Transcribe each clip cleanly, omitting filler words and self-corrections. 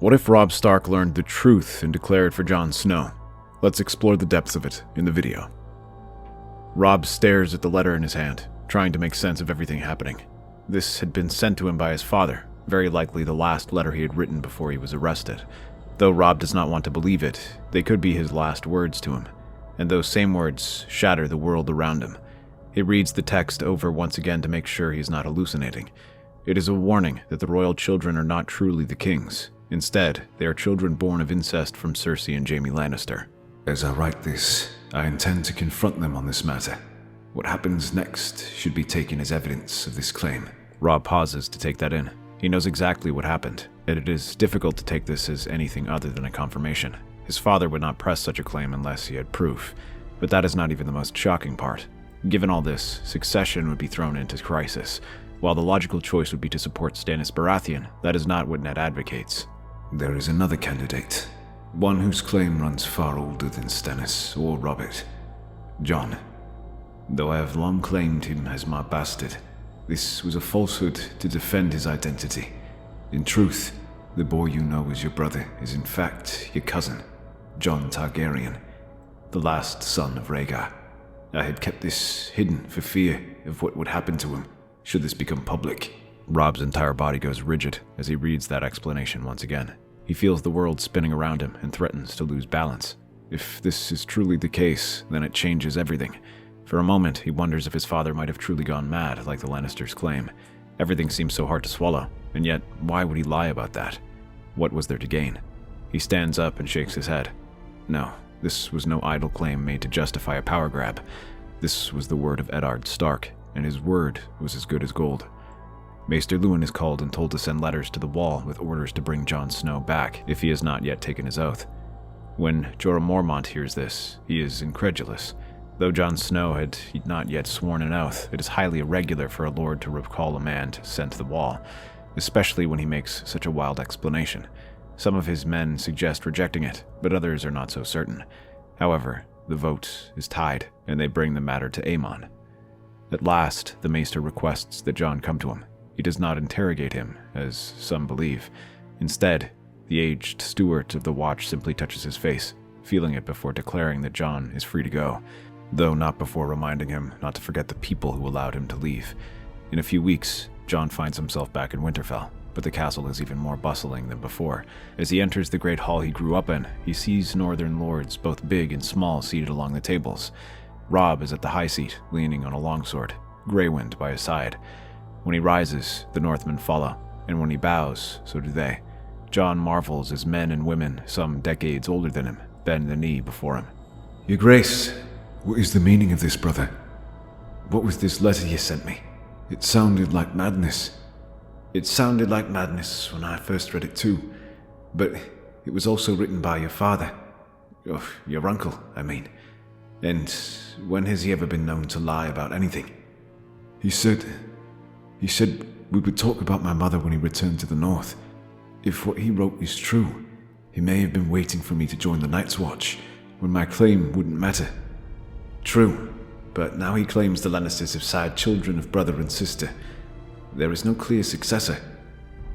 What if Robb Stark learned the truth and declared for Jon Snow? Let's explore the depths of it in the video. Robb stares at the letter in his hand, trying to make sense of everything happening. This had been sent to him by his father, very likely the last letter he had written before he was arrested. Though Robb does not want to believe it, they could be his last words to him, and those same words shatter the world around him. He reads the text over once again to make sure he is not hallucinating. It is a warning that the royal children are not truly the kings. Instead, they are children born of incest from Cersei and Jaime Lannister. As I write this, I intend to confront them on this matter. What happens next should be taken as evidence of this claim. Robb pauses to take that in. He knows exactly what happened, and it is difficult to take this as anything other than a confirmation. His father would not press such a claim unless he had proof, but that is not even the most shocking part. Given all this, succession would be thrown into crisis. While the logical choice would be to support Stannis Baratheon, that is not what Ned advocates. There is another candidate, one whose claim runs far older than Stannis or Robert. Jon. Though I have long claimed him as my bastard, this was a falsehood to defend his identity. In truth, the boy you know as your brother is in fact your cousin, Jon Targaryen, the last son of Rhaegar. I had kept this hidden for fear of what would happen to him should this become public. Robb's entire body goes rigid as he reads that explanation once again. He feels the world spinning around him and threatens to lose balance. If this is truly the case, then it changes everything. For a moment, he wonders if his father might have truly gone mad, like the Lannisters claim. Everything seems so hard to swallow, and yet, why would he lie about that? What was there to gain? He stands up and shakes his head. No, this was no idle claim made to justify a power grab. This was the word of Eddard Stark, and his word was as good as gold. Maester Luwin is called and told to send letters to the Wall with orders to bring Jon Snow back if he has not yet taken his oath. When Jorah Mormont hears this, he is incredulous. Though Jon Snow had not yet sworn an oath, it is highly irregular for a lord to recall a man sent to the Wall, especially when he makes such a wild explanation. Some of his men suggest rejecting it, but others are not so certain. However, the vote is tied, and they bring the matter to Aemon. At last, the Maester requests that Jon come to him. He does not interrogate him, as some believe. Instead, the aged steward of the watch simply touches his face, feeling it before declaring that Jon is free to go, though not before reminding him not to forget the people who allowed him to leave. In a few weeks, Jon finds himself back in Winterfell, but the castle is even more bustling than before. As he enters the great hall he grew up in, he sees northern lords, both big and small, seated along the tables. Robb is at the high seat, leaning on a longsword, Greywind by his side. When he rises, the Northmen follow, and when he bows, so do they. Jon marvels as men and women, some decades older than him, bend the knee before him. Your Grace, what is the meaning of this, brother? What was this letter you sent me? It sounded like madness. It sounded like madness when I first read it too, but it was also written by your father. Oh, your uncle, I mean. And when has he ever been known to lie about anything? He said we would talk about my mother when he returned to the north. If what he wrote is true, he may have been waiting for me to join the Night's Watch, when my claim wouldn't matter. True, but now he claims the Lannisters have sired children of brother and sister. There is no clear successor.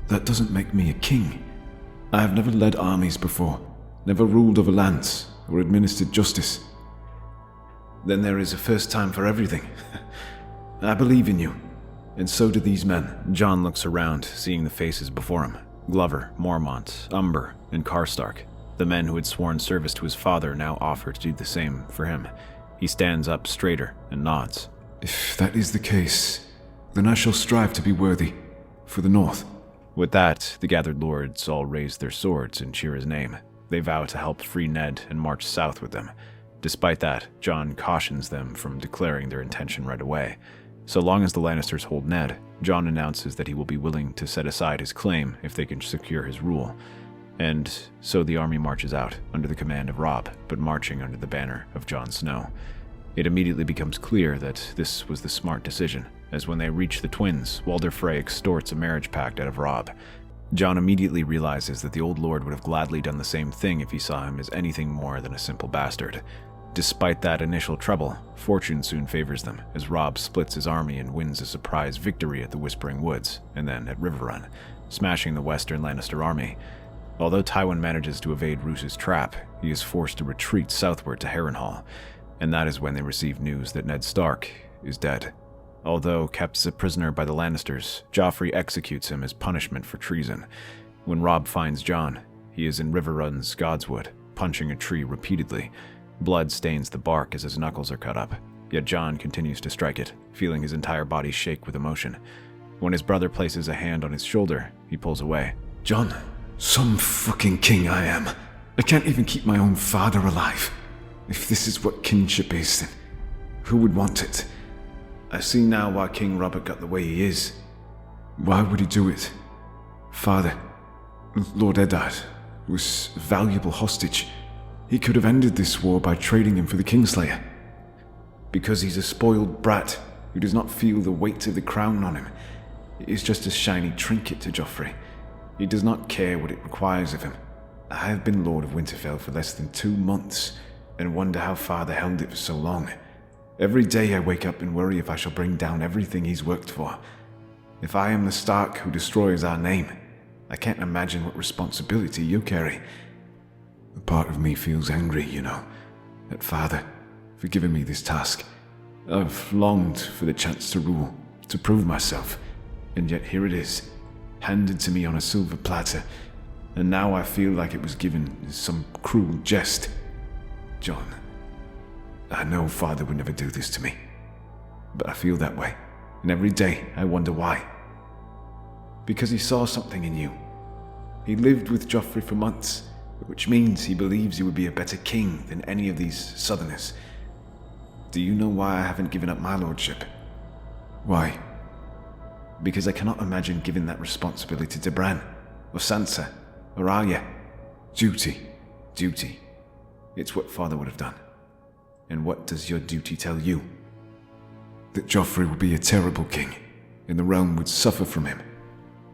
That doesn't make me a king. I have never led armies before, never ruled over lands, or administered justice. Then there is a first time for everything. I believe in you, and so do these men. Jon looks around, seeing the faces before him. Glover, Mormont, Umber, and Karstark. The men who had sworn service to his father now offer to do the same for him. He stands up straighter and nods. If that is the case, then I shall strive to be worthy for the North. With that, the gathered lords all raise their swords and cheer his name. They vow to help free Ned and march south with them. Despite that, Jon cautions them from declaring their intention right away. So long as the Lannisters hold Ned, Jon announces that he will be willing to set aside his claim if they can secure his rule. And so the army marches out, under the command of Robb, but marching under the banner of Jon Snow. It immediately becomes clear that this was the smart decision, as when they reach the twins, Walder Frey extorts a marriage pact out of Robb. Jon immediately realizes that the old lord would have gladly done the same thing if he saw him as anything more than a simple bastard. Despite that initial trouble, fortune soon favors them, as Robb splits his army and wins a surprise victory at the Whispering Woods, and then at River Run, smashing the Western Lannister army. Although Tywin manages to evade Roos's trap, he is forced to retreat southward to Harrenhal, and that is when they receive news that Ned Stark is dead. Although kept as a prisoner by the Lannisters, Joffrey executes him as punishment for treason. When Robb finds Jon, he is in Riverrun's Godswood, punching a tree repeatedly. Blood stains the bark as his knuckles are cut up, yet Jon continues to strike it, feeling his entire body shake with emotion. When his brother places a hand on his shoulder, he pulls away. Jon, some fucking king I am. I can't even keep my own father alive. If this is what kinship is, then who would want it? I see now why King Robert got the way he is. Why would he do it? Father, Lord Eddard, was a valuable hostage. He could have ended this war by trading him for the Kingslayer. Because he's a spoiled brat who does not feel the weight of the crown on him. It is just a shiny trinket to Joffrey. He does not care what it requires of him. I have been Lord of Winterfell for less than 2 months, and wonder how Father held it for so long. Every day I wake up and worry if I shall bring down everything he's worked for. If I am the Stark who destroys our name, I can't imagine what responsibility you carry. A part of me feels angry, at Father for giving me this task. I've longed for the chance to rule, to prove myself, and yet here it is, handed to me on a silver platter, and now I feel like it was given as some cruel jest. Jon, I know Father would never do this to me, but I feel that way, and every day I wonder why. Because he saw something in you. He lived with Joffrey for months, which means he believes you would be a better king than any of these Southerners. Do you know why I haven't given up my lordship? Why? Because I cannot imagine giving that responsibility to Bran, or Sansa, or Arya. Duty. It's what Father would have done. And what does your duty tell you? That Joffrey would be a terrible king, and the realm would suffer from him.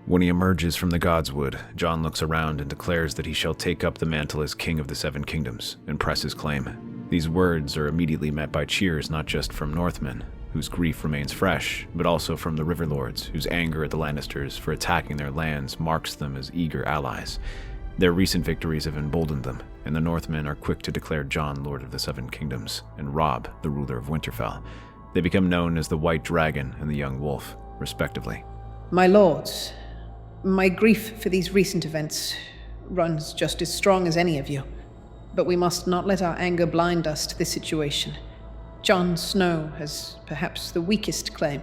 When he emerges from the Godswood, Jon looks around and declares that he shall take up the mantle as King of the Seven Kingdoms and press his claim. These words are immediately met by cheers not just from Northmen, whose grief remains fresh, but also from the Riverlords, whose anger at the Lannisters for attacking their lands marks them as eager allies. Their recent victories have emboldened them, and the Northmen are quick to declare Jon Lord of the Seven Kingdoms, and Robb the ruler of Winterfell. They become known as the White Dragon and the Young Wolf, respectively. My lords, my grief for these recent events runs just as strong as any of you. But we must not let our anger blind us to this situation. Jon Snow has perhaps the weakest claim.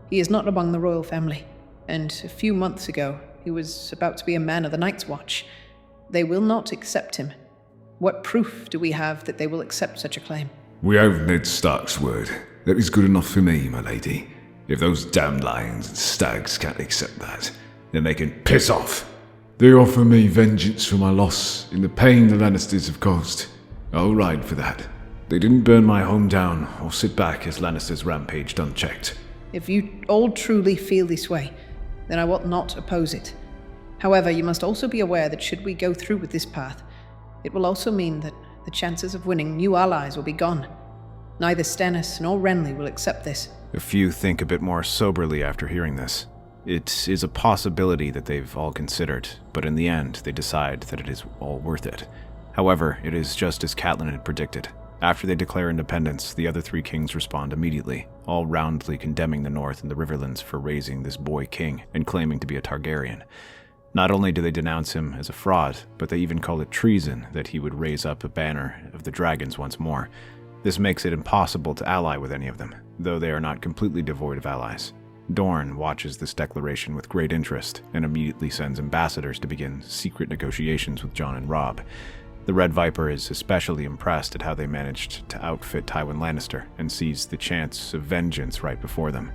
He is not among the royal family, and a few months ago he was about to be a man of the Night's Watch. They will not accept him. What proof do we have that they will accept such a claim? We have Ned Stark's word. That is good enough for me, my lady. If those damned lions and stags can't accept that, then they can piss off. They offer me vengeance for my loss in the pain the Lannisters have caused. I'll ride for that. They didn't burn my home down or sit back as Lannisters rampaged unchecked. If you all truly feel this way, then I will not oppose it. However, you must also be aware that should we go through with this path, it will also mean that the chances of winning new allies will be gone. Neither Stannis nor Renly will accept this. A few think a bit more soberly after hearing this. It is a possibility that they've all considered, but in the end, they decide that it is all worth it. However, it is just as Catelyn had predicted. After they declare independence, the other 3 kings respond immediately, all roundly condemning the North and the Riverlands for raising this boy king and claiming to be a Targaryen. Not only do they denounce him as a fraud, but they even call it treason that he would raise up a banner of the dragons once more. This makes it impossible to ally with any of them, though they are not completely devoid of allies. Dorne watches this declaration with great interest and immediately sends ambassadors to begin secret negotiations with Jon and Robb. The Red Viper is especially impressed at how they managed to outfit Tywin Lannister and sees the chance of vengeance right before them.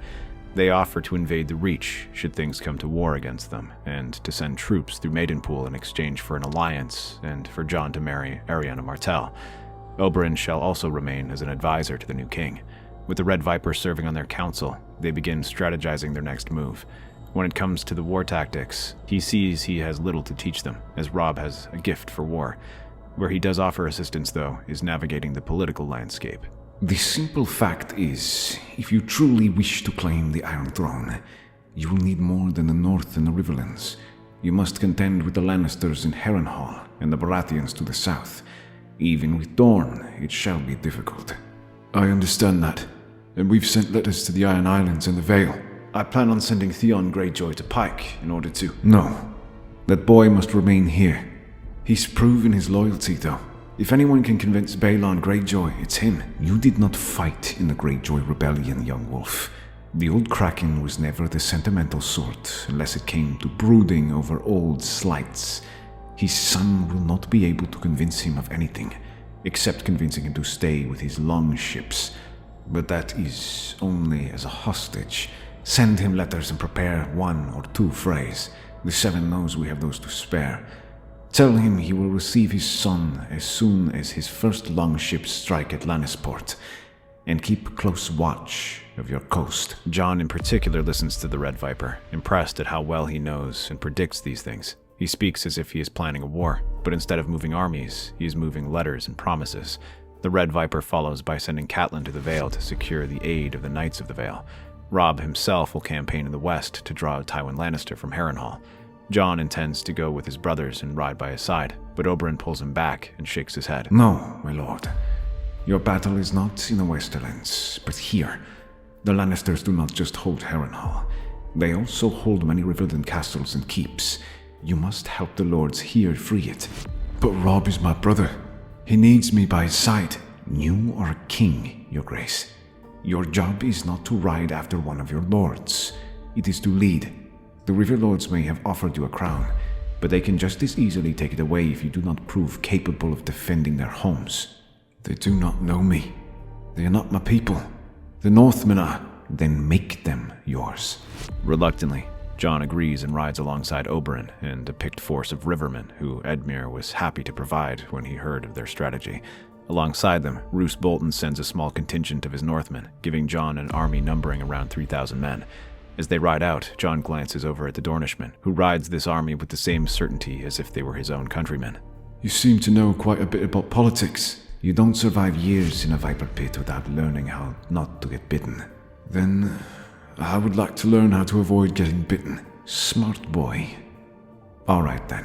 They offer to invade the Reach should things come to war against them, and to send troops through Maidenpool in exchange for an alliance and for Jon to marry Arianna Martell. Oberyn shall also remain as an advisor to the new king. With the Red Viper serving on their council, they begin strategizing their next move. When it comes to the war tactics, he sees he has little to teach them, as Robb has a gift for war. Where he does offer assistance, though, is navigating the political landscape. The simple fact is, if you truly wish to claim the Iron Throne, you will need more than the North and the Riverlands. You must contend with the Lannisters in Harrenhal and the Baratheons to the south. Even with Dorne, it shall be difficult. I understand that, and we've sent letters to the Iron Islands and the Vale. I plan on sending Theon Greyjoy to Pike in order to... No. That boy must remain here. He's proven his loyalty, though. If anyone can convince Balon Greyjoy, it's him. You did not fight in the Greyjoy Rebellion, young wolf. The old Kraken was never the sentimental sort, unless it came to brooding over old slights. His son will not be able to convince him of anything, except convincing him to stay with his longships. But that is only as a hostage. Send him letters and prepare 1 or 2 frays. The Seven knows we have those to spare. Tell him he will receive his son as soon as his first longships strike at Lannisport. And keep close watch of your coast. Jon in particular listens to the Red Viper, impressed at how well he knows and predicts these things. He speaks as if he is planning a war, but instead of moving armies, he is moving letters and promises. The Red Viper follows by sending Catelyn to the Vale to secure the aid of the Knights of the Vale. Robb himself will campaign in the west to draw Tywin Lannister from Harrenhal. Jon intends to go with his brothers and ride by his side, but Oberyn pulls him back and shakes his head. No, my lord. Your battle is not in the Westerlands, but here. The Lannisters do not just hold Harrenhal. They also hold many riverland castles and keeps. You must help the lords here free it. But Robb is my brother. He needs me by his side. You are a king, your grace. Your job is not to ride after one of your lords. It is to lead. The river lords may have offered you a crown, but they can just as easily take it away if you do not prove capable of defending their homes. They do not know me. They are not my people. The Northmen are. Then make them yours. Reluctantly, Jon agrees and rides alongside Oberyn and a picked force of rivermen who Edmure was happy to provide when he heard of their strategy. Alongside them, Roose Bolton sends a small contingent of his Northmen, giving Jon an army numbering around 3,000 men. As they ride out, Jon glances over at the Dornishman, who rides this army with the same certainty as if they were his own countrymen. You seem to know quite a bit about politics. You don't survive years in a viper pit without learning how not to get bitten. Then I would like to learn how to avoid getting bitten. Smart boy. All right then,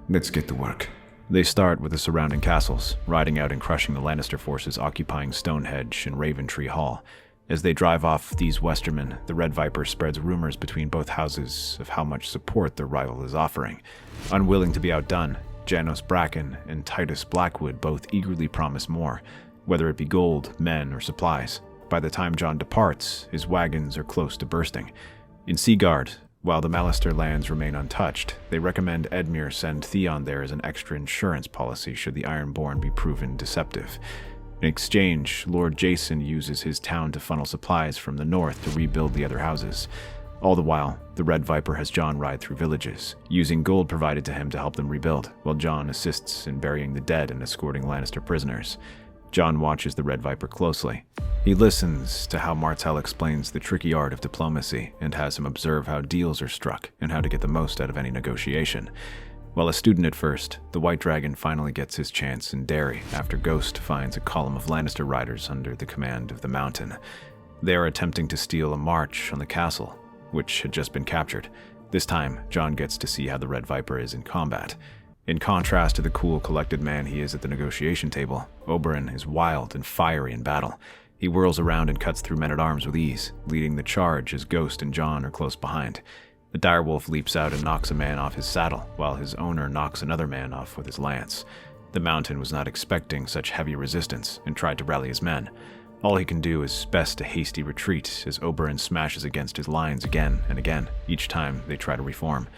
let's get to work. They start with the surrounding castles, riding out and crushing the Lannister forces occupying Stonehenge and Raventree Hall. As they drive off these Westermen, the Red Viper spreads rumors between both houses of how much support their rival is offering. Unwilling to be outdone, Janos Bracken and Titus Blackwood both eagerly promise more, whether it be gold, men, or supplies. By the time Jon departs, his wagons are close to bursting. In Seaguard, while the Mallister lands remain untouched, they recommend Edmure send Theon there as an extra insurance policy should the Ironborn be proven deceptive. In exchange, Lord Jason uses his town to funnel supplies from the north to rebuild the other houses. All the while, the Red Viper has Jon ride through villages, using gold provided to him to help them rebuild, while Jon assists in burying the dead and escorting Lannister prisoners. Jon watches the Red Viper closely. He listens to how Martell explains the tricky art of diplomacy and has him observe how deals are struck and how to get the most out of any negotiation. While a student at first, the White Dragon finally gets his chance in Derry after Ghost finds a column of Lannister riders under the command of the Mountain. They are attempting to steal a march on the castle, which had just been captured. This time, Jon gets to see how the Red Viper is in combat. In contrast to the cool, collected man he is at the negotiation table, Oberyn is wild and fiery in battle. He whirls around and cuts through men-at-arms with ease, leading the charge as Ghost and Jon are close behind. The direwolf leaps out and knocks a man off his saddle, while his owner knocks another man off with his lance. The Mountain was not expecting such heavy resistance and tried to rally his men. All he can do is best a hasty retreat as Oberyn smashes against his lines again and again, each time they try to reform.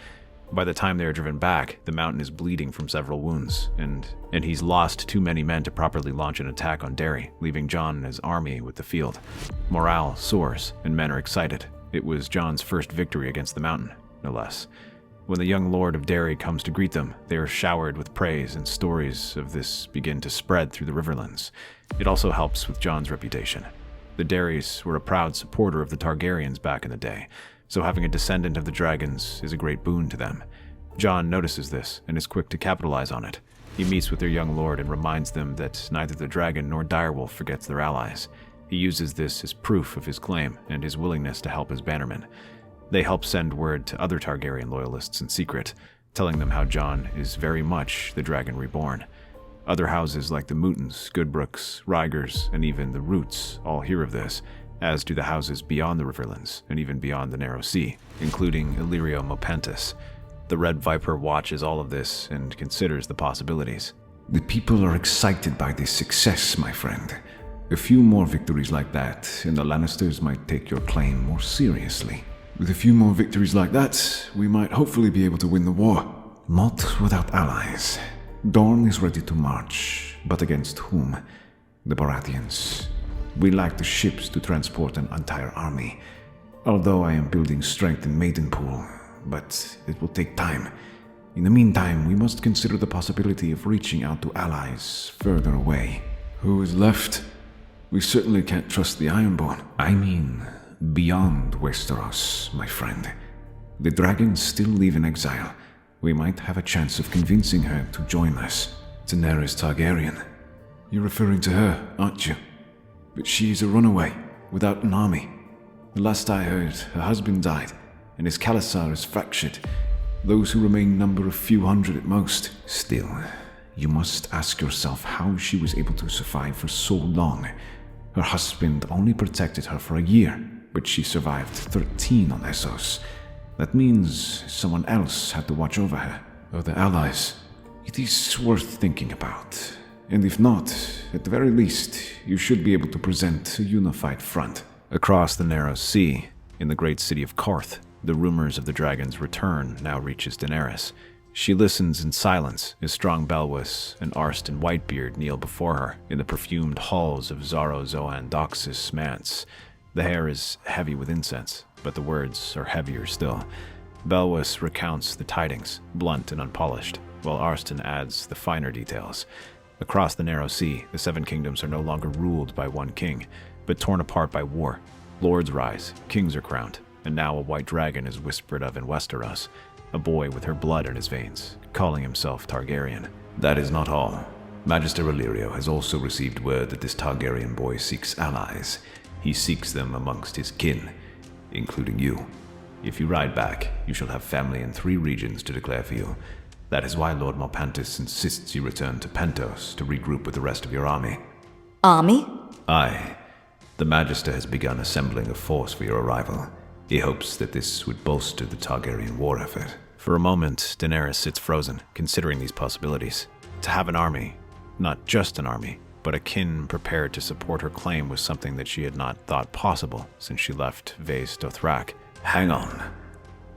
By the time they are driven back, the Mountain is bleeding from several wounds, and he's lost too many men to properly launch an attack on Derry, leaving Jon and his army with the field. Morale soars, and men are excited. It was Jon's first victory against the Mountain, no less. When the young lord of Derry comes to greet them, they are showered with praise, and stories of this begin to spread through the Riverlands. It also helps with Jon's reputation. The Derrys were a proud supporter of the Targaryens back in the day, so having a descendant of the dragons is a great boon to them. Jon notices this and is quick to capitalize on it. He meets with their young lord and reminds them that neither the dragon nor direwolf forgets their allies. He uses this as proof of his claim and his willingness to help his bannermen. They help send word to other Targaryen loyalists in secret, telling them how Jon is very much the Dragon Reborn. Other houses like the Mootons, Goodbrooks, Rygers, and even the Roots all hear of this, as do the houses beyond the Riverlands and even beyond the Narrow Sea, including Illyrio Mopentis. The Red Viper watches all of this and considers the possibilities. The people are excited by this success, my friend. A few more victories like that, and the Lannisters might take your claim more seriously. With a few more victories like that, we might hopefully be able to win the war. Not without allies. Dorne is ready to march, but against whom? The Baratheons. We lack the ships to transport an entire army. Although I am building strength in Maidenpool, but it will take time. In the meantime, we must consider the possibility of reaching out to allies further away. Who is left? We certainly can't trust the Ironborn. I mean, beyond Westeros, my friend. The dragons still live in exile. We might have a chance of convincing her to join us. Daenerys Targaryen. You're referring to her, aren't you? But she is a runaway, without an army. The last I heard, her husband died, and his Khalasar is fractured. Those who remain number a few hundred at most. Still, you must ask yourself how she was able to survive for so long. Her husband only protected her for a year, but she survived 13 on Essos. That means someone else had to watch over her. Other allies. It is worth thinking about. And if not, at the very least, you should be able to present a unified front. Across the Narrow Sea, in the great city of Qarth, the rumors of the dragon's return now reaches Daenerys. She listens in silence as strong Belwys and Arstan Whitebeard kneel before her in the perfumed halls of Zaro Zoan Doxus Manse. The hair is heavy with incense, but the words are heavier still. Belwys recounts the tidings, blunt and unpolished, while Arstan adds the finer details. Across the Narrow Sea, the Seven Kingdoms are no longer ruled by one king, but torn apart by war. Lords rise, kings are crowned, and now a white dragon is whispered of in Westeros, a boy with her blood in his veins, calling himself Targaryen. That is not all. Magister Illyrio has also received word that this Targaryen boy seeks allies. He seeks them amongst his kin, including you. If you ride back, you shall have family in 3 regions to declare for you. That is why Lord Mopentis insists you return to Pentos to regroup with the rest of your army. Army? Aye. The Magister has begun assembling a force for your arrival. He hopes that this would bolster the Targaryen war effort. For a moment, Daenerys sits frozen, considering these possibilities. To have an army, not just an army, but a kin prepared to support her claim was something that she had not thought possible since she left Vaes Dothrak. Hang on.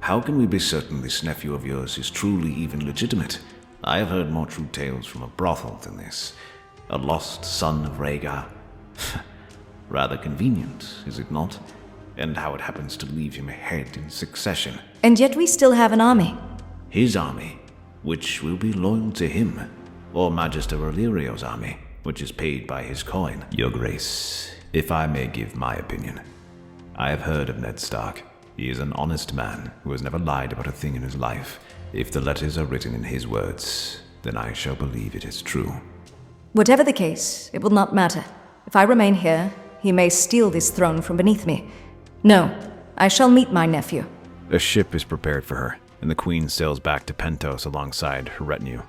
How can we be certain this nephew of yours is truly even legitimate? I have heard more true tales from a brothel than this. A lost son of Rhaegar. Rather convenient, is it not? And how it happens to leave him ahead in succession. And yet we still have an army. His army, which will be loyal to him, or Magister Illyrio's army, which is paid by his coin. Your Grace, if I may give my opinion, I have heard of Ned Stark. He is an honest man who has never lied about a thing in his life. If the letters are written in his words, then I shall believe it is true. Whatever the case, it will not matter. If I remain here, he may steal this throne from beneath me. No, I shall meet my nephew. A ship is prepared for her, and the queen sails back to Pentos alongside her retinue.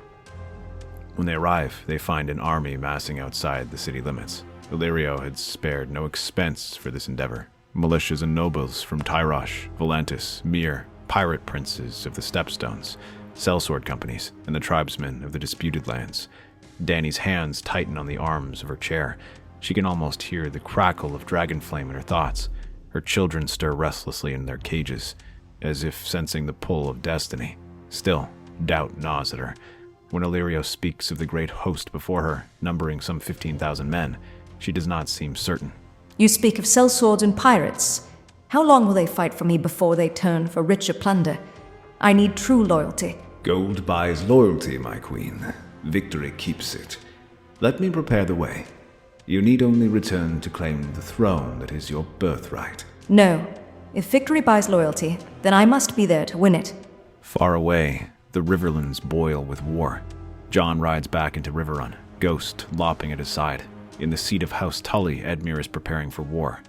When they arrive, they find an army massing outside the city limits. Illyrio had spared no expense for this endeavor. Militias and nobles from Tyrosh, Volantis, Myr, pirate princes of the Stepstones, sellsword companies, and the tribesmen of the disputed lands. Dany's hands tighten on the arms of her chair. She can almost hear the crackle of dragon flame in her thoughts. Her children stir restlessly in their cages, as if sensing the pull of destiny. Still, doubt gnaws at her. When Illyrio speaks of the great host before her, numbering some 15,000 men, she does not seem certain. You speak of sellswords and pirates. How long will they fight for me before they turn for richer plunder? I need true loyalty. Gold buys loyalty, my queen. Victory keeps it. Let me prepare the way. You need only return to claim the throne that is your birthright. No. If victory buys loyalty, then I must be there to win it. Far away, the Riverlands boil with war. Jon rides back into Riverrun, Ghost lopping at his side. In the seat of House Tully, Edmure is preparing for war.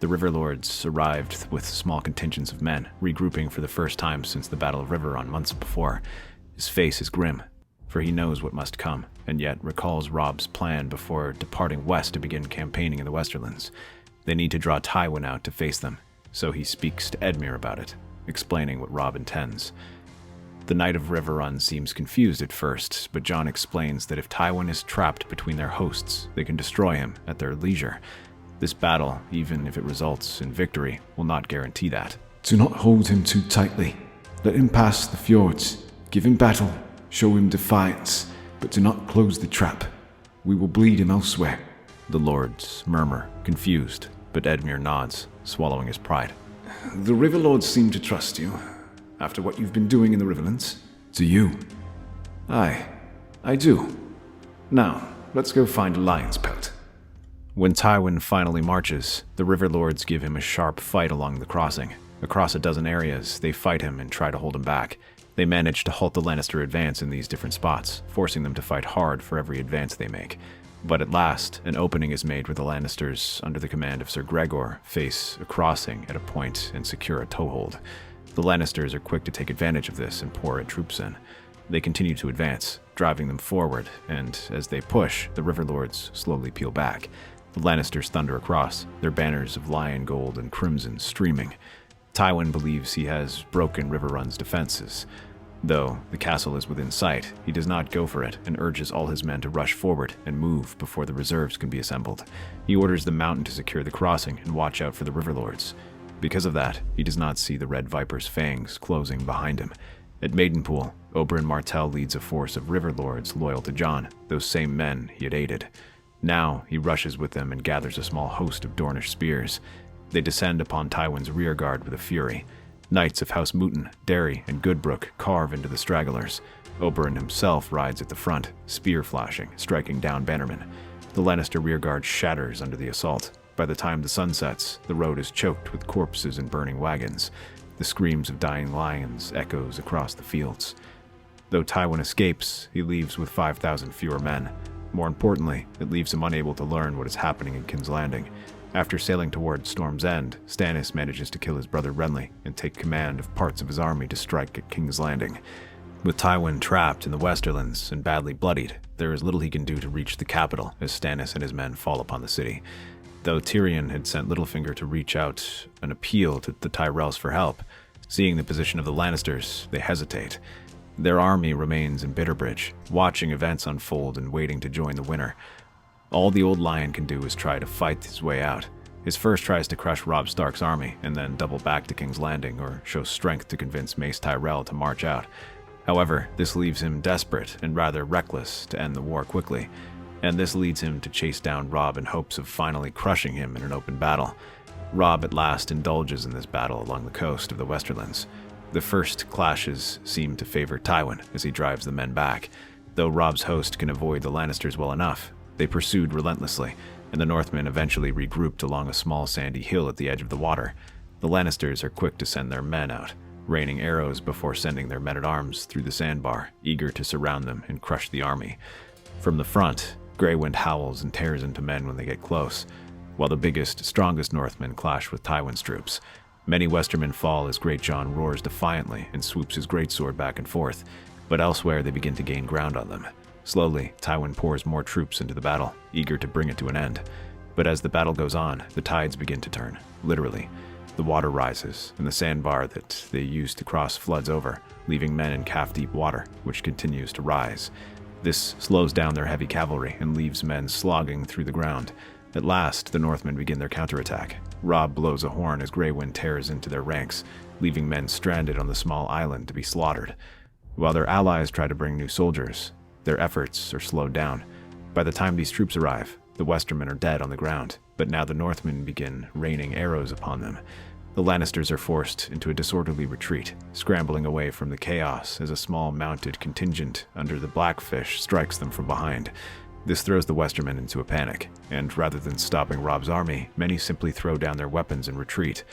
The River Lords arrived with small contingents of men, regrouping for the first time since the Battle of Riverrun months before. His face is grim, for he knows what must come, and yet recalls Robb's plan before departing west to begin campaigning in the Westerlands. They need to draw Tywin out to face them, so he speaks to Edmure about it, explaining what Robb intends. The Knight of Riverrun seems confused at first, but Jon explains that if Tywin is trapped between their hosts, they can destroy him at their leisure. This battle, even if it results in victory, will not guarantee that. Do not hold him too tightly. Let him pass the fjords. Give him battle. Show him defiance. But do not close the trap. We will bleed him elsewhere. The lords murmur, confused, but Edmure nods, swallowing his pride. The River Lords seem to trust you, after what you've been doing in the Riverlands. Do you? Aye, I do. Now, let's go find a lion's pelt. When Tywin finally marches, the River Lords give him a sharp fight along the crossing. Across a dozen areas, they fight him and try to hold him back. They manage to halt the Lannister advance in these different spots, forcing them to fight hard for every advance they make. But at last, an opening is made where the Lannisters, under the command of Sir Gregor, face a crossing at a point and secure a toehold. The Lannisters are quick to take advantage of this and pour troops in. They continue to advance, driving them forward, and as they push, the River Lords slowly peel back. The Lannisters thunder across, their banners of lion gold and crimson streaming. Tywin believes he has broken Riverrun's defenses. Though the castle is within sight, he does not go for it and urges all his men to rush forward and move before the reserves can be assembled. He orders the mountain to secure the crossing and watch out for the River Lords. Because of that, he does not see the Red Viper's fangs closing behind him. At Maidenpool, Oberyn Martell leads a force of River Lords loyal to Jon, those same men he had aided. Now he rushes with them and gathers a small host of Dornish spears. They descend upon Tywin's rearguard with a fury. Knights of House Mouton, Derry, and Goodbrook carve into the stragglers. Oberyn himself rides at the front, spear flashing, striking down bannermen. The Lannister rearguard shatters under the assault. By the time the sun sets, the road is choked with corpses and burning wagons. The screams of dying lions echoes across the fields. Though Tywin escapes, he leaves with 5,000 fewer men. More importantly, it leaves him unable to learn what is happening in King's Landing. After sailing toward Storm's End, Stannis manages to kill his brother Renly and take command of parts of his army to strike at King's Landing. With Tywin trapped in the Westerlands and badly bloodied, there is little he can do to reach the capital as Stannis and his men fall upon the city. Though Tyrion had sent Littlefinger to reach out an appeal to the Tyrells for help, seeing the position of the Lannisters, they hesitate. Their army remains in Bitterbridge, watching events unfold and waiting to join the winner. All the old lion can do is try to fight his way out. His first tries to crush Robb Stark's army and then double back to King's Landing or show strength to convince Mace Tyrell to march out. However, this leaves him desperate and rather reckless to end the war quickly, and this leads him to chase down Robb in hopes of finally crushing him in an open battle. Robb at last indulges in this battle along the coast of the Westerlands. The first clashes seem to favor Tywin as he drives the men back. Though Robb's host can avoid the Lannisters well enough, they pursued relentlessly, and the Northmen eventually regrouped along a small sandy hill at the edge of the water. The Lannisters are quick to send their men out, raining arrows before sending their men-at-arms through the sandbar, eager to surround them and crush the army. From the front, Grey Wind howls and tears into men when they get close, while the biggest, strongest Northmen clash with Tywin's troops. Many Westermen fall as Great Jon roars defiantly and swoops his greatsword back and forth, but elsewhere they begin to gain ground on them. Slowly, Tywin pours more troops into the battle, eager to bring it to an end. But as the battle goes on, the tides begin to turn, literally. The water rises, and the sandbar that they used to cross floods over, leaving men in calf-deep water, which continues to rise. This slows down their heavy cavalry and leaves men slogging through the ground. At last, the Northmen begin their counterattack. Robb blows a horn as Grey Wind tears into their ranks, leaving men stranded on the small island to be slaughtered. While their allies try to bring new soldiers, their efforts are slowed down. By the time these troops arrive, the Westermen are dead on the ground, but now the Northmen begin raining arrows upon them. The Lannisters are forced into a disorderly retreat, scrambling away from the chaos as a small mounted contingent under the Blackfish strikes them from behind. This throws the Westermen into a panic, and rather than stopping Robb's army, many simply throw down their weapons and retreat.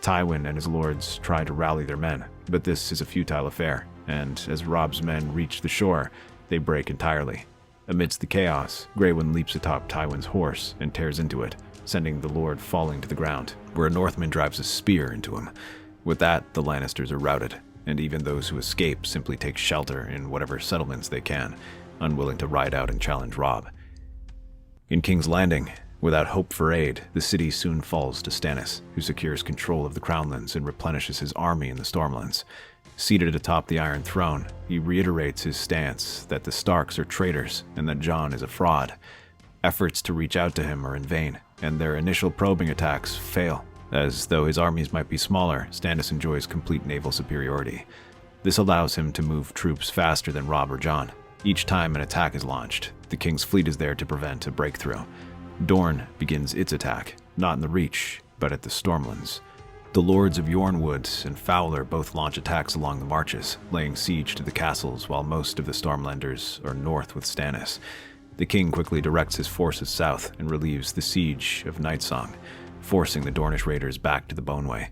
Tywin and his lords try to rally their men, but this is a futile affair, and as Robb's men reach the shore, they break entirely. Amidst the chaos, Grey Wind leaps atop Tywin's horse and tears into it, sending the Lord falling to the ground, where a Northman drives a spear into him. With that, the Lannisters are routed, and even those who escape simply take shelter in whatever settlements they can, unwilling to ride out and challenge Robb. In King's Landing, without hope for aid, the city soon falls to Stannis, who secures control of the Crownlands and replenishes his army in the Stormlands. Seated atop the Iron Throne, he reiterates his stance that the Starks are traitors and that Jon is a fraud. Efforts to reach out to him are in vain, and their initial probing attacks fail. As though his armies might be smaller, Stannis enjoys complete naval superiority. This allows him to move troops faster than Robb or Jon. Each time an attack is launched, the King's fleet is there to prevent a breakthrough. Dorne begins its attack, not in the Reach, but at the Stormlands. The Lords of Yornwood and Fowler both launch attacks along the marches, laying siege to the castles while most of the Stormlanders are north with Stannis. The king quickly directs his forces south and relieves the siege of Nightsong, forcing the Dornish raiders back to the Boneway.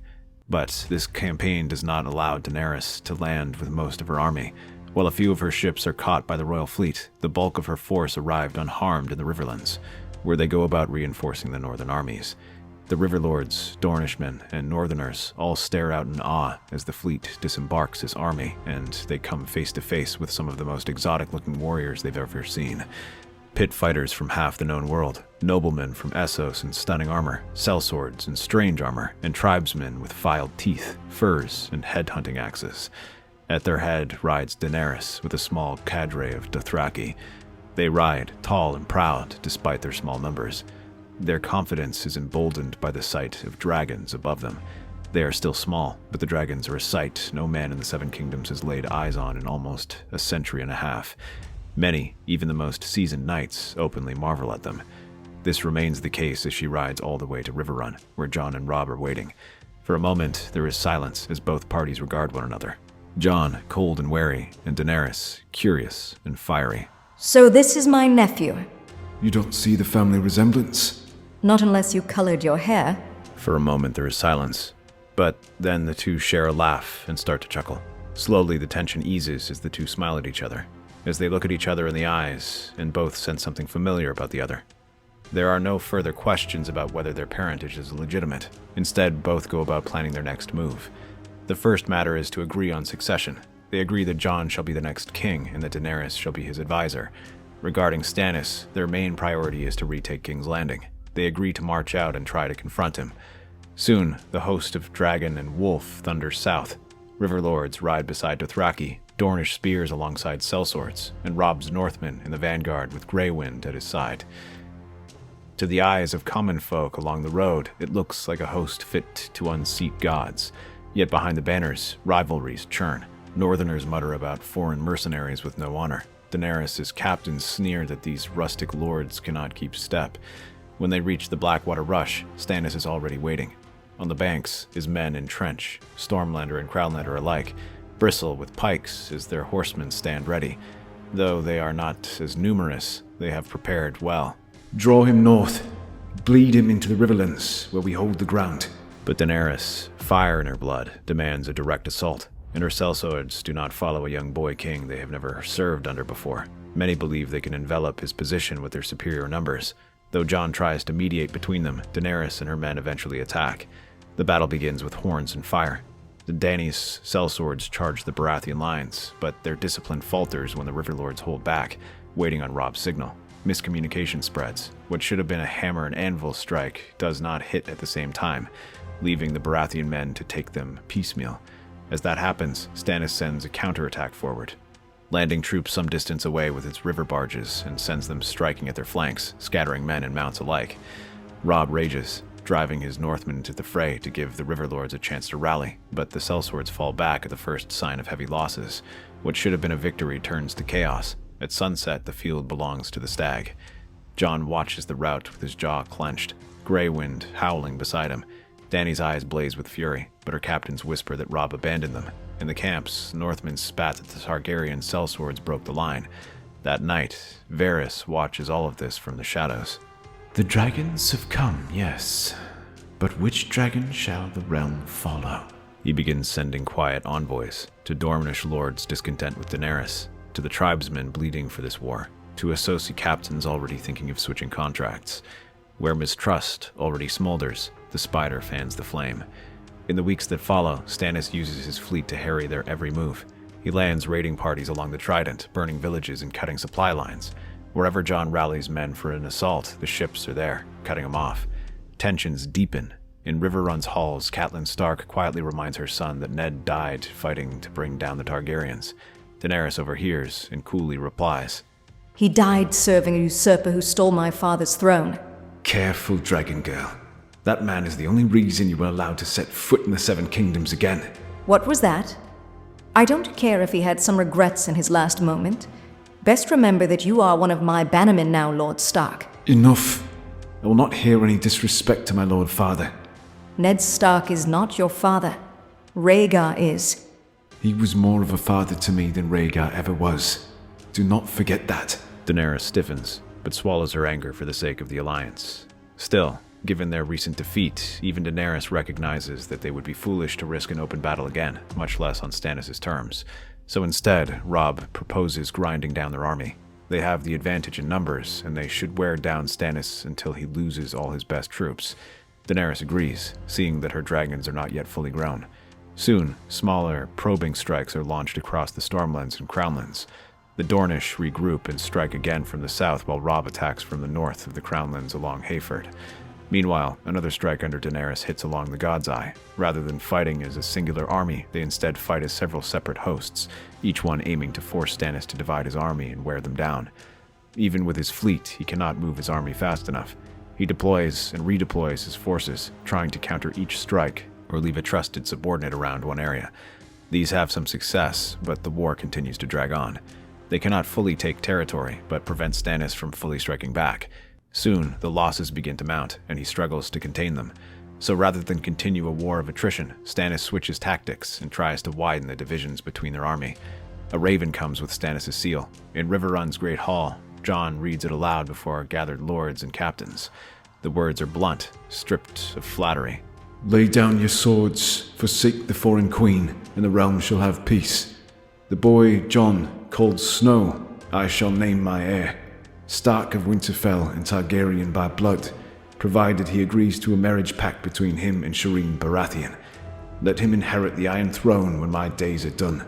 But this campaign does not allow Daenerys to land with most of her army. While a few of her ships are caught by the royal fleet, the bulk of her force arrived unharmed in the Riverlands, where they go about reinforcing the northern armies. The Riverlords, Dornishmen, and Northerners all stare out in awe as the fleet disembarks his army, and they come face to face with some of the most exotic-looking warriors they've ever seen. Pit fighters from half the known world, noblemen from Essos in stunning armor, sellswords in strange armor, and tribesmen with filed teeth, furs, and head-hunting axes. At their head rides Daenerys with a small cadre of Dothraki. They ride, tall and proud, despite their small numbers. Their confidence is emboldened by the sight of dragons above them. They are still small, but the dragons are a sight no man in the Seven Kingdoms has laid eyes on in almost a century and a half. Many, even the most seasoned knights, openly marvel at them. This remains the case as she rides all the way to Riverrun, where Jon and Robb are waiting. For a moment, there is silence as both parties regard one another. Jon, cold and wary, and Daenerys, curious and fiery. So this is my nephew. You don't see the family resemblance? Not unless you colored your hair. For a moment there is silence, but then the two share a laugh and start to chuckle. Slowly the tension eases as the two smile at each other, as they look at each other in the eyes and both sense something familiar about the other. There are no further questions about whether their parentage is legitimate. Instead, both go about planning their next move. The first matter is to agree on succession. They agree that Jon shall be the next king and that Daenerys shall be his advisor. Regarding Stannis, their main priority is to retake King's Landing. They agree to march out and try to confront him. Soon, the host of dragon and wolf thunders south. Riverlords ride beside Dothraki, Dornish spears alongside sellswords, and Robb's Northmen in the vanguard with Grey Wind at his side. To the eyes of common folk along the road, it looks like a host fit to unseat gods. Yet behind the banners, rivalries churn. Northerners mutter about foreign mercenaries with no honor. Daenerys' captains sneer that these rustic lords cannot keep step. When they reach the Blackwater Rush, Stannis is already waiting. On the banks, his men entrench, Stormlander and Crownlander alike, bristle with pikes as their horsemen stand ready. Though they are not as numerous, they have prepared well. Draw him north. Bleed him into the Riverlands, where we hold the ground. But Daenerys, fire in her blood, demands a direct assault, and her sellswords do not follow a young boy king they have never served under before. Many believe they can envelop his position with their superior numbers. Though Jon tries to mediate between them, Daenerys and her men eventually attack. The battle begins with horns and fire. The Dany's sellswords charge the Baratheon lines, but their discipline falters when the Riverlords hold back, waiting on Robb's signal. Miscommunication spreads. What should have been a hammer and anvil strike does not hit at the same time, leaving the Baratheon men to take them piecemeal. As that happens, Stannis sends a counterattack forward, landing troops some distance away with its river barges and sends them striking at their flanks, scattering men and mounts alike. Robb rages, driving his Northmen into the fray to give the Riverlords a chance to rally, but the sellswords fall back at the first sign of heavy losses. What should have been a victory turns to chaos. At sunset, the field belongs to the Stag. Jon watches the rout with his jaw clenched, Grey Wind howling beside him. Dany's eyes blaze with fury, but her captains whisper that Robb abandoned them. In the camps, Northmen spat that the Targaryen sellswords broke the line. That night, Varys watches all of this from the shadows. The dragons have come, yes. But which dragon shall the realm follow? He begins sending quiet envoys to Dornish lords discontent with Daenerys, to the tribesmen bleeding for this war, to associate captains already thinking of switching contracts. Where mistrust already smolders, the spider fans the flame. In the weeks that follow, Stannis uses his fleet to harry their every move. He lands raiding parties along the Trident, burning villages and cutting supply lines. Wherever Jon rallies men for an assault, the ships are there, cutting them off. Tensions deepen. In Riverrun's halls, Catelyn Stark quietly reminds her son that Ned died fighting to bring down the Targaryens. Daenerys overhears and coolly replies, He died serving a usurper who stole my father's throne. Careful, dragon girl. That man is the only reason you were allowed to set foot in the Seven Kingdoms again. What was that? I don't care if he had some regrets in his last moment. Best remember that you are one of my bannermen now, Lord Stark. Enough. I will not hear any disrespect to my Lord Father. Ned Stark is not your father. Rhaegar is. He was more of a father to me than Rhaegar ever was. Do not forget that. Daenerys stiffens, but swallows her anger for the sake of the alliance. Still, given their recent defeat, even Daenerys recognizes that they would be foolish to risk an open battle again, much less on Stannis' terms. So instead, Robb proposes grinding down their army. They have the advantage in numbers, and they should wear down Stannis until he loses all his best troops. Daenerys agrees, seeing that her dragons are not yet fully grown. Soon, smaller, probing strikes are launched across the Stormlands and Crownlands. The Dornish regroup and strike again from the south while Robb attacks from the north of the Crownlands along Hayford. Meanwhile, another strike under Daenerys hits along the God's Eye. Rather than fighting as a singular army, they instead fight as several separate hosts, each one aiming to force Stannis to divide his army and wear them down. Even with his fleet, he cannot move his army fast enough. He deploys and redeploys his forces, trying to counter each strike or leave a trusted subordinate around one area. These have some success, but the war continues to drag on. They cannot fully take territory, but prevent Stannis from fully striking back. Soon, the losses begin to mount, and he struggles to contain them. So rather than continue a war of attrition, Stannis switches tactics and tries to widen the divisions between their army. A raven comes with Stannis' seal. In Riverrun's Great Hall, Jon reads it aloud before gathered lords and captains. The words are blunt, stripped of flattery. Lay down your swords, forsake the foreign queen, and the realm shall have peace. The boy Jon, called Snow, I shall name my heir. Stark of Winterfell and Targaryen by blood, provided he agrees to a marriage pact between him and Shireen Baratheon. Let him inherit the Iron Throne when my days are done.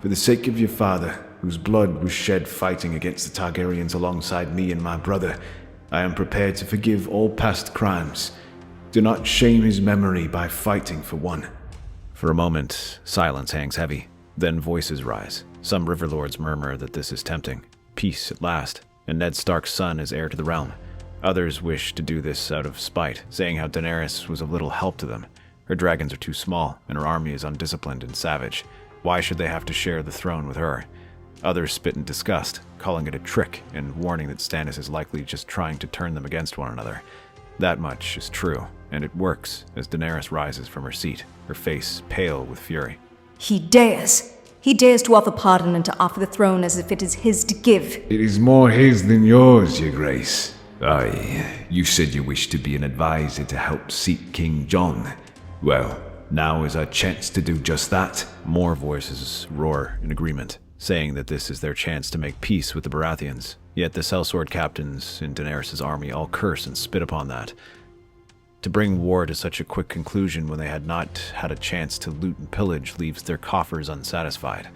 For the sake of your father, whose blood was shed fighting against the Targaryens alongside me and my brother, I am prepared to forgive all past crimes. Do not shame his memory by fighting for one. For a moment, silence hangs heavy. Then voices rise. Some riverlords murmur that this is tempting. Peace at last, and Ned Stark's son is heir to the realm. Others wish to do this out of spite, saying how Daenerys was of little help to them. Her dragons are too small, and her army is undisciplined and savage. Why should they have to share the throne with her? Others spit in disgust, calling it a trick and warning that Stannis is likely just trying to turn them against one another. That much is true, and it works as Daenerys rises from her seat, her face pale with fury. He dares. He dares to offer pardon and to offer the throne as if it is his to give. It is more his than yours, your grace. Aye, you said you wished to be an advisor to help seek King Jon. Well, now is our chance to do just that. More voices roar in agreement, saying that this is their chance to make peace with the Baratheons. Yet the sellsword captains in Daenerys' army all curse and spit upon that. To bring war to such a quick conclusion when they had not had a chance to loot and pillage leaves their coffers unsatisfied.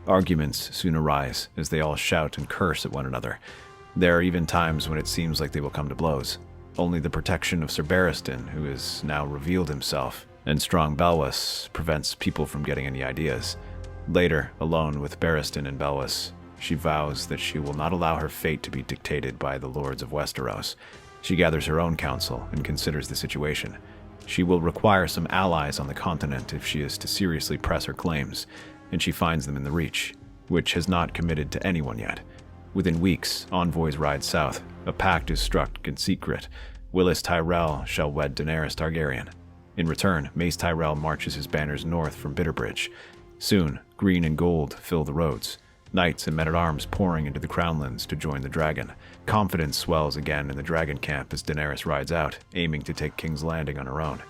Arguments soon arise as they all shout and curse at one another. There are even times when it seems like they will come to blows. Only the protection of Ser Barristan, who has now revealed himself, and strong Belwas prevents people from getting any ideas. Later, alone with Barristan and Belwas, she vows that she will not allow her fate to be dictated by the lords of Westeros. She gathers her own counsel and considers the situation. She will require some allies on the continent if she is to seriously press her claims, and she finds them in the Reach, which has not committed to anyone yet. Within weeks, envoys ride south. A pact is struck in secret. Willis Tyrell shall wed Daenerys Targaryen. In return, Mace Tyrell marches his banners north from Bitterbridge. Soon, green and gold fill the roads. Knights and men-at-arms pouring into the Crownlands to join the dragon. Confidence swells again in the dragon camp as Daenerys rides out, aiming to take King's Landing on her own.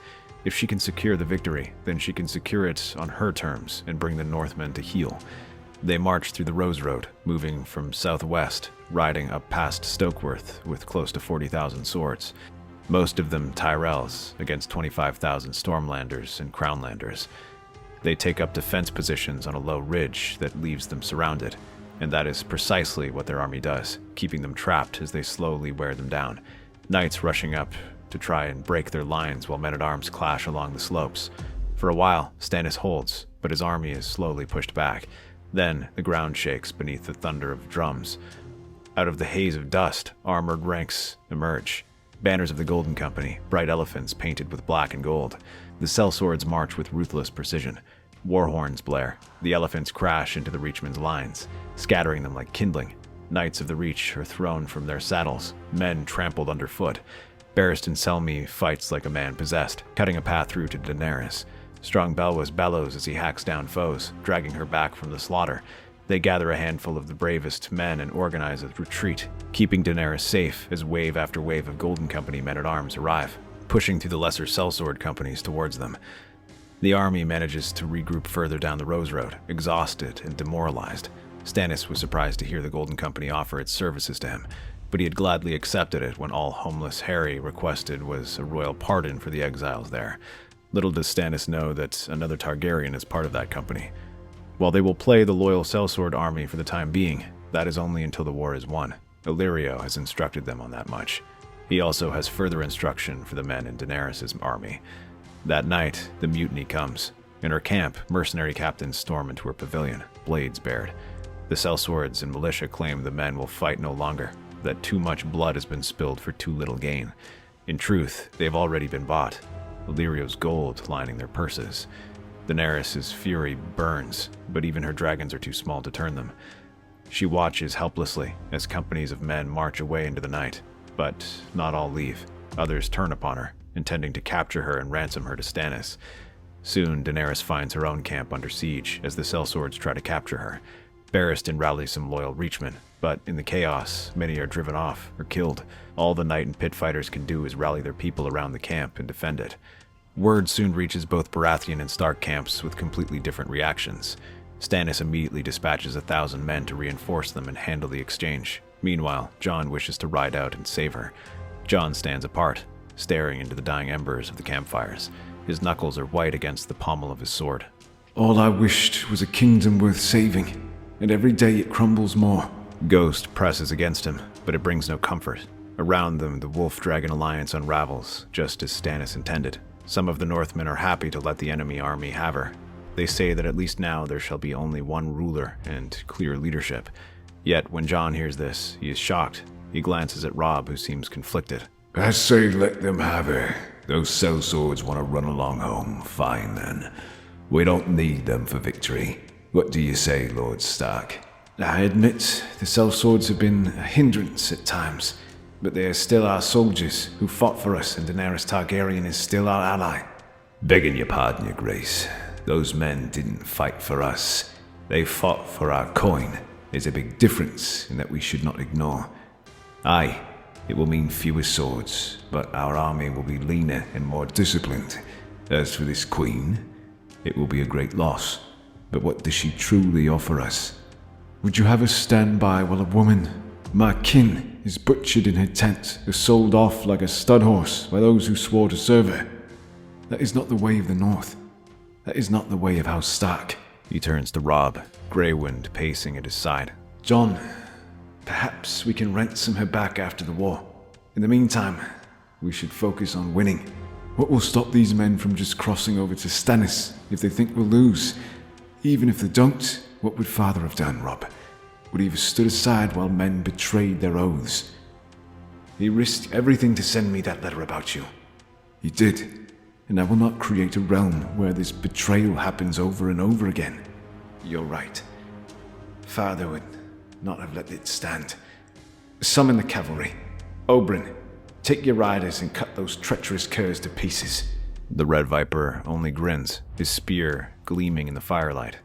If she can secure the victory, then she can secure it on her terms and bring the Northmen to heel. They march through the Rose Road, moving from southwest riding up past Stokeworth with close to 40,000 swords. Most of them Tyrells against 25,000 Stormlanders and Crownlanders. They take up defense positions on a low ridge that leaves them surrounded, and that is precisely what their army does, keeping them trapped as they slowly wear them down. Knights rushing up to try and break their lines while men-at-arms clash along the slopes. For a while, Stannis holds, but his army is slowly pushed back. Then the ground shakes beneath the thunder of drums. Out of the haze of dust, armored ranks emerge. Banners of the Golden Company, bright elephants painted with black and gold. The sellswords march with ruthless precision. War horns blare. The elephants crash into the Reachmen's lines, scattering them like kindling. Knights of the Reach are thrown from their saddles, men trampled underfoot. Barristan Selmy fights like a man possessed, cutting a path through to Daenerys. Strong Belwas bellows as he hacks down foes, dragging her back from the slaughter. They gather a handful of the bravest men and organize a retreat, keeping Daenerys safe as wave after wave of Golden Company men-at-arms arrive, pushing through the lesser sellsword companies towards them. The army manages to regroup further down the Rose Road, exhausted and demoralized. Stannis was surprised to hear the Golden Company offer its services to him, but he had gladly accepted it when all homeless Harry requested was a royal pardon for the exiles there. Little does Stannis know that another Targaryen is part of that company. While they will play the loyal sellsword army for the time being, that is only until the war is won. Illyrio has instructed them on that much. He also has further instruction for the men in Daenerys' army. That night, the mutiny comes. In her camp, mercenary captains storm into her pavilion, blades bared. The sellswords and militia claim the men will fight no longer, that too much blood has been spilled for too little gain. In truth, they have already been bought, Illyrio's gold lining their purses. Daenerys' fury burns, but even her dragons are too small to turn them. She watches helplessly as companies of men march away into the night, but not all leave. Others turn upon her, intending to capture her and ransom her to Stannis. Soon, Daenerys finds her own camp under siege as the sellswords try to capture her. Barristan rallies some loyal Reachmen, but in the chaos, many are driven off or killed. All the Night and Pit fighters can do is rally their people around the camp and defend it. Word soon reaches both Baratheon and Stark camps with completely different reactions. Stannis immediately dispatches 1,000 men to reinforce them and handle the exchange. Meanwhile, Jon wishes to ride out and save her. Jon stands apart, staring into the dying embers of the campfires. His knuckles are white against the pommel of his sword. All I wished was a kingdom worth saving, and every day it crumbles more. Ghost presses against him, but it brings no comfort. Around them, the Wolf-Dragon alliance unravels, just as Stannis intended. Some of the Northmen are happy to let the enemy army have her. They say that at least now there shall be only one ruler and clear leadership. Yet when Jon hears this, he is shocked. He glances at Robb, who seems conflicted. I say let them have her. Those sellswords want to run along home, fine then. We don't need them for victory. What do you say, Lord Stark? I admit the sellswords have been a hindrance at times, but they are still our soldiers who fought for us, and Daenerys Targaryen is still our ally. Begging your pardon, your grace. Those men didn't fight for us. They fought for our coin. There's a big difference in that we should not ignore. Aye, it will mean fewer swords, but our army will be leaner and more disciplined. As for this queen, it will be a great loss. But what does she truly offer us? Would you have us stand by while a woman, my kin, is butchered in her tent, or sold off like a stud horse by those who swore to serve her? That is not the way of the North. That is not the way of House Stark. He turns to Robb, Greywind pacing at his side. Jon, perhaps we can ransom her back after the war. In the meantime, we should focus on winning. What will stop these men from just crossing over to Stannis if they think we'll lose? Even if they don't, what would Father have done, Robb? Would he have stood aside while men betrayed their oaths? He risked everything to send me that letter about you. He did, and I will not create a realm where this betrayal happens over and over again. You're right. Father would not have let it stand. Summon the cavalry. Oberyn, take your riders and cut those treacherous curs to pieces. The Red Viper only grins, his spear gleaming in the firelight.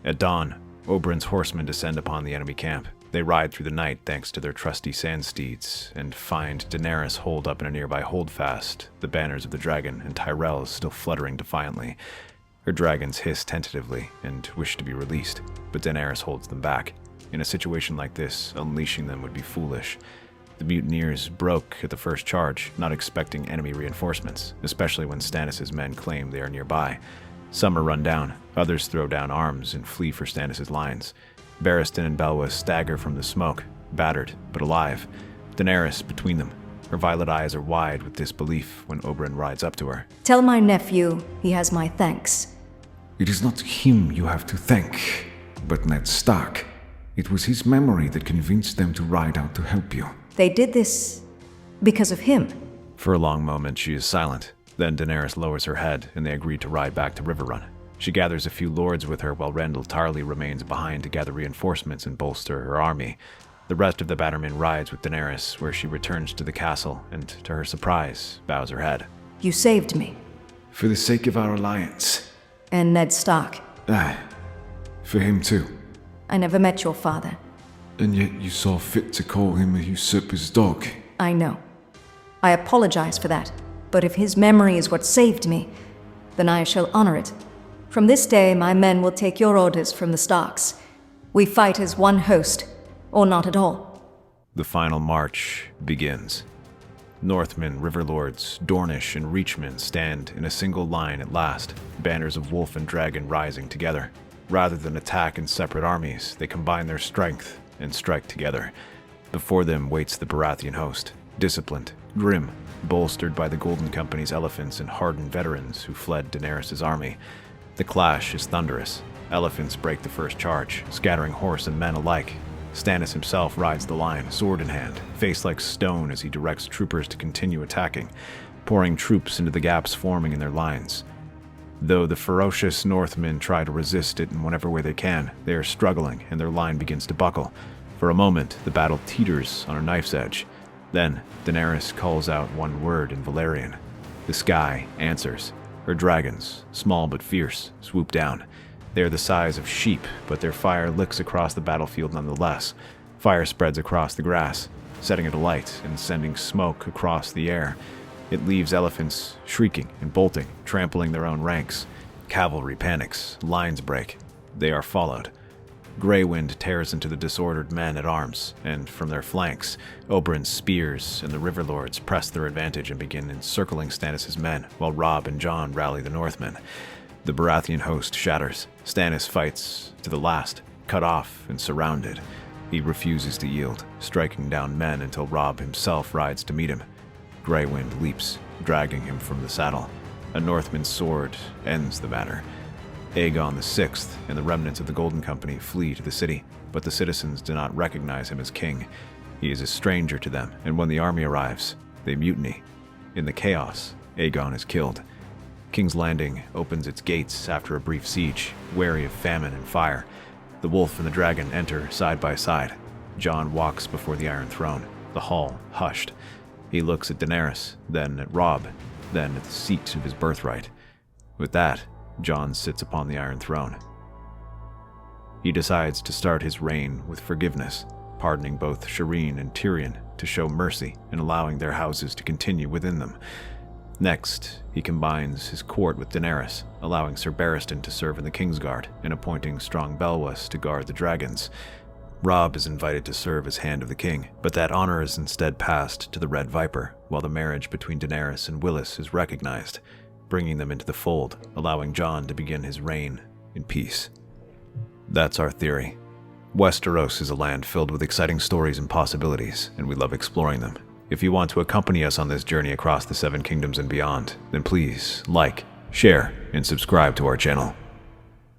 At dawn, Oberyn's horsemen descend upon the enemy camp. They ride through the night thanks to their trusty sand steeds, and find Daenerys holed up in a nearby holdfast, the banners of the dragon and Tyrells still fluttering defiantly. Her dragons hiss tentatively and wish to be released, but Daenerys holds them back. In a situation like this, unleashing them would be foolish. The mutineers broke at the first charge, not expecting enemy reinforcements, especially when Stannis' men claim they are nearby. Some are run down, others throw down arms and flee for Stannis' lines. Barristan and Belwa stagger from the smoke, battered but alive. Daenerys between them. Her violet eyes are wide with disbelief when Oberyn rides up to her. Tell my nephew he has my thanks. It is not him you have to thank, but Ned Stark. It was his memory that convinced them to ride out to help you. They did this because of him. For a long moment, she is silent. Then Daenerys lowers her head, and they agree to ride back to Riverrun. She gathers a few lords with her while Randall Tarley remains behind to gather reinforcements and bolster her army. The rest of the Battermen rides with Daenerys, where she returns to the castle and, to her surprise, bows her head. You saved me. For the sake of our alliance. And Ned Stark. Aye. For him too. I never met your father. And yet you saw fit to call him a usurper's dog. I know. I apologize for that. But if his memory is what saved me, then I shall honor it. From this day, my men will take your orders from the Starks. We fight as one host, or not at all. The final march begins. Northmen, Riverlords, Dornish, and Reachmen stand in a single line at last, banners of wolf and dragon rising together. Rather than attack in separate armies, they combine their strength and strike together. Before them waits the Baratheon host, disciplined, grim, bolstered by the Golden Company's elephants and hardened veterans who fled Daenerys' army. The clash is thunderous. Elephants break the first charge, scattering horse and men alike. Stannis himself rides the line, sword in hand, face like stone as he directs troopers to continue attacking, pouring troops into the gaps forming in their lines. Though the ferocious Northmen try to resist it in whatever way they can, they are struggling and their line begins to buckle. For a moment, the battle teeters on a knife's edge. Then, Daenerys calls out one word in Valyrian. The sky answers. Her dragons, small but fierce, swoop down. They are the size of sheep, but their fire licks across the battlefield nonetheless. Fire spreads across the grass, setting it alight and sending smoke across the air. It leaves elephants shrieking and bolting, trampling their own ranks. Cavalry panics, lines break. They are followed. Grey wind tears into the disordered men at arms, and from their flanks, Oberyn's spears and the Riverlords press their advantage and begin encircling Stannis' men, while Robb and Jon rally the Northmen. The Baratheon host shatters. Stannis fights to the last, cut off and surrounded. He refuses to yield, striking down men until Robb himself rides to meet him. Grey wind leaps, dragging him from the saddle. A Northman's sword ends the matter. Aegon VI and the remnants of the Golden Company flee to the city, but the citizens do not recognize him as king. He is a stranger to them, and when the army arrives, they mutiny. In the chaos, Aegon is killed. King's Landing opens its gates after a brief siege, wary of famine and fire. The wolf and the dragon enter side by side. Jon walks before the Iron Throne, the hall hushed. He looks at Daenerys, then at Robb, then at the seat of his birthright. With that, Jon sits upon the Iron Throne. He decides to start his reign with forgiveness, pardoning both Shireen and Tyrion to show mercy and allowing their houses to continue within them. Next, he combines his court with Daenerys, allowing Ser Barristan to serve in the Kingsguard and appointing strong Belwas to guard the dragons. Robb is invited to serve as Hand of the King, but that honor is instead passed to the Red Viper, while the marriage between Daenerys and Willis is recognized, bringing them into the fold, allowing Jon to begin his reign in peace. That's our theory. Westeros is a land filled with exciting stories and possibilities, and we love exploring them. If you want to accompany us on this journey across the Seven Kingdoms and beyond, then please like, share, and subscribe to our channel.